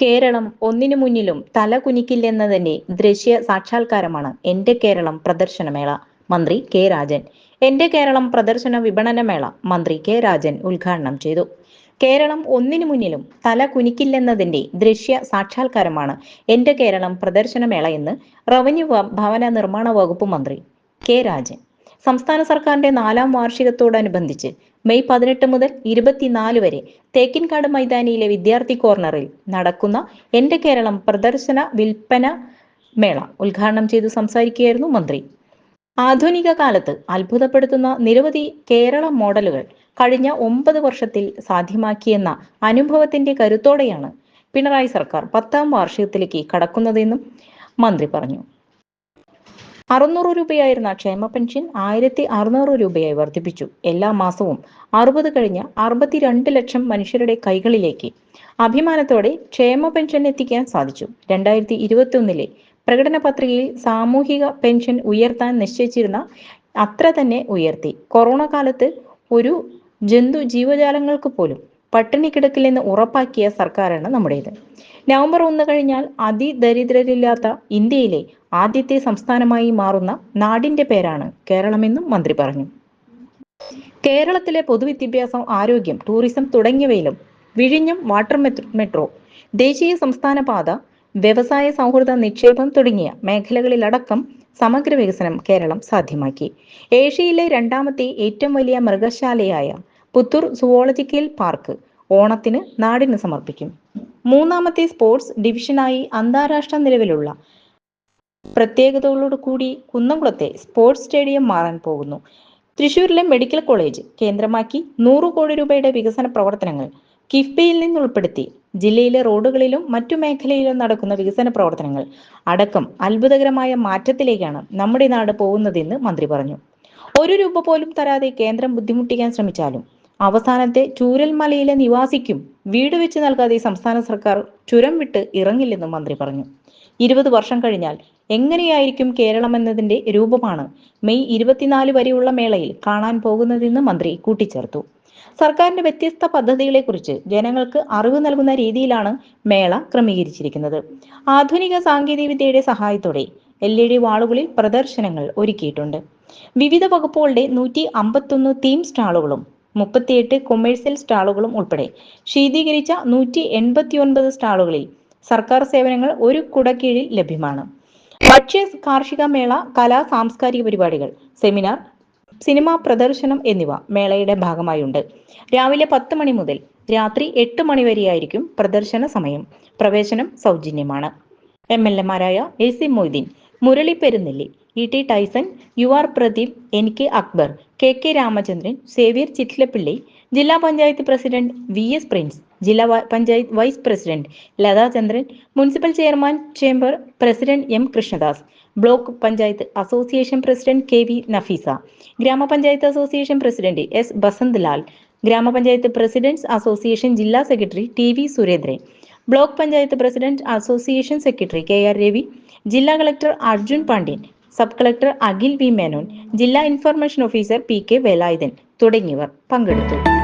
കേരളം ഒന്നിനു മുന്നിലും തല കുനിക്കില്ലെന്നതിന്റെ ദൃശ്യ സാക്ഷാത്കാരമാണ് എന്റെ കേരളം പ്രദർശനമേള. മന്ത്രി കെ രാജൻ. എന്റെ കേരളം പ്രദർശന വിപണനമേള മന്ത്രി കെ രാജൻ ഉദ്ഘാടനം ചെയ്തു. കേരളം ഒന്നിനു മുന്നിലും തല കുനിക്കില്ലെന്നതിന്റെ ദൃശ്യ സാക്ഷാത്കാരമാണ് എന്റെ കേരളം പ്രദർശനമേള എന്ന് റവന്യൂ ഭവന നിർമ്മാണ വകുപ്പ് മന്ത്രി കെ രാജൻ. സംസ്ഥാന സർക്കാരിന്റെ 4ാം വാർഷികത്തോടനുബന്ധിച്ച് മെയ് 18 മുതൽ 24 വരെ തേക്കിൻകാട് മൈതാനിയിലെ വിദ്യാർത്ഥി കോർണറിൽ നടക്കുന്ന എന്റെ കേരളം പ്രദർശന വിൽപ്പന മേള ഉദ്ഘാടനം ചെയ്തു സംസാരിക്കുകയായിരുന്നു മന്ത്രി. ആധുനിക കാലത്ത് അത്ഭുതപ്പെടുത്തുന്ന നിരവധി കേരള മോഡലുകൾ കഴിഞ്ഞ 9 വർഷത്തിൽ സാധ്യമാക്കിയെന്ന അനുഭവത്തിന്റെ കരുത്തോടെയാണ് പിണറായി സർക്കാർ 10ാം വാർഷികത്തിലേക്ക് കടക്കുന്നതെന്നും മന്ത്രി പറഞ്ഞു. 600 രൂപയായിരുന്ന ക്ഷേമ പെൻഷൻ 1600 രൂപയായി വർദ്ധിപ്പിച്ചു. എല്ലാ മാസവും 60 കഴിഞ്ഞ 62 ലക്ഷം മനുഷ്യരുടെ കൈകളിലേക്ക് അഭിമാനത്തോടെ ക്ഷേമ പെൻഷൻ എത്തിക്കാൻ സാധിച്ചു. 2021 പ്രകടന പത്രികയിൽ സാമൂഹിക പെൻഷൻ ഉയർത്താൻ നിശ്ചയിച്ചിരുന്ന അത്ര തന്നെ ഉയർത്തി. കൊറോണ കാലത്ത് ഒരു ജീവജാലങ്ങൾക്ക് പോലും പട്ടിണി കിടക്കില്ലെന്ന് ഉറപ്പാക്കിയ സർക്കാരാണ് നമ്മുടേത്. നവംബർ 1 കഴിഞ്ഞാൽ അതിദരിദ്രരില്ലാത്ത ഇന്ത്യയിലെ ആദ്യത്തെ സംസ്ഥാനമായി മാറുന്ന നാടിന്റെ പേരാണ് കേരളമെന്നും മന്ത്രി പറഞ്ഞു. കേരളത്തിലെ പൊതുവിദ്യാഭ്യാസം, ആരോഗ്യം, ടൂറിസം തുടങ്ങിയവയിലും വിഴിഞ്ഞം വാട്ടർ മെട്രോ, ദേശീയ സംസ്ഥാന പാത, വ്യവസായ സൗഹൃദ നിക്ഷേപം തുടങ്ങിയ മേഖലകളിലടക്കം സമഗ്ര വികസനം കേരളം സാധ്യമാക്കി. ഏഷ്യയിലെ 2ാമത്തെ ഏറ്റവും വലിയ മൃഗശാലയായ പുത്തൂർ സുവോളജിക്കൽ പാർക്ക് ഓണത്തിന് നാടിന് സമർപ്പിക്കും. 3ാമത്തെ സ്പോർട്സ് ഡിവിഷനായി അന്താരാഷ്ട്ര നിലവിലുള്ള പ്രത്യേകതകളോടുകൂടി കുന്നംകുളത്തെ സ്പോർട്സ് സ്റ്റേഡിയം മാറാൻ പോകുന്നു. തൃശൂരിലെ മെഡിക്കൽ കോളേജ് കേന്ദ്രമാക്കി 100 കോടി രൂപയുടെ വികസന പ്രവർത്തനങ്ങൾ കിഫ്ബിയിൽ നിന്ന് ഉൾപ്പെടുത്തി ജില്ലയിലെ റോഡുകളിലും മറ്റു മേഖലയിലും നടക്കുന്ന വികസന പ്രവർത്തനങ്ങൾ അടക്കം അത്ഭുതകരമായ മാറ്റത്തിലേക്കാണ് നമ്മുടെ നാട് പോകുന്നതെന്ന് മന്ത്രി പറഞ്ഞു. 1 രൂപ പോലും തരാതെ കേന്ദ്രം ബുദ്ധിമുട്ടിക്കാൻ ശ്രമിച്ചാലും അവസാനത്തെ ചൂരൽമലയിലെ നിവാസിക്കും വീട് വെച്ച് നൽകാതെ സംസ്ഥാന സർക്കാർ ചുരം വിട്ട് ഇറങ്ങില്ലെന്നും മന്ത്രി പറഞ്ഞു. 20 വർഷം കഴിഞ്ഞാൽ എങ്ങനെയായിരിക്കും കേരളം എന്നതിന്റെ രൂപമാണ് മെയ് 24 വരെയുള്ള മേളയിൽ കാണാൻ പോകുന്നതെന്ന് മന്ത്രി കൂട്ടിച്ചേർത്തു. സർക്കാരിന്റെ വ്യത്യസ്ത പദ്ധതികളെക്കുറിച്ച് ജനങ്ങൾക്ക് അറിവ് നൽകുന്ന രീതിയിലാണ് മേള ക്രമീകരിച്ചിരിക്കുന്നത്. ആധുനിക സാങ്കേതിക വിദ്യയുടെ സഹായത്തോടെ LED വാളുകളിൽ പ്രദർശനങ്ങൾ ഒരുക്കിയിട്ടുണ്ട്. വിവിധ വകുപ്പുകളുടെ 151 തീം സ്റ്റാളുകളും 38 കൊമേഴ്സ്യൽ സ്റ്റാളുകളും ഉൾപ്പെടെ ശീതീകരിച്ച 189 സ്റ്റാളുകളിൽ സർക്കാർ സേവനങ്ങൾ ഒരു കുടക്കീഴിൽ ലഭ്യമാണ്. ഭക്ഷ്യ കാർഷിക മേള, കലാ സാംസ്കാരിക പരിപാടികൾ, സെമിനാർ, സിനിമാ പ്രദർശനം എന്നിവ മേളയുടെ ഭാഗമായുണ്ട്. രാവിലെ 10 മണി മുതൽ രാത്രി 8 മണി വരെയായിരിക്കും പ്രദർശന സമയം. പ്രവേശനം സൗജന്യമാണ്. MLA-മാരായ AC Moideen, Murali Perunnelli, ET Tyson, UR Pradeep, NK Akbar, KK Ramachandran, Xavier Chittilappilly, ജില്ലാ പഞ്ചായത്ത് പ്രസിഡന്റ് VS പ്രിൻസ്, ജില്ലാ panchayat vice president Lathachandran, municipal chairman chamber president M Krishnadas, block panchayat association president KV Nafeesa, ഗ്രാമപഞ്ചായത്ത് association president S Basanth Lal, ഗ്രാമപഞ്ചായത്ത് പ്രസിഡന്റ്സ് അസോസിയേഷൻ ജില്ലാ secretary TV Surendran, block panchayat president association secretary KR Ravi, ജില്ലാ collector Arjun Pandian, sub collector Akhil V Menon, ജില്ലാ information officer PK Velayudhan തുടങ്ങിയവർ പങ്കെടുത്തു.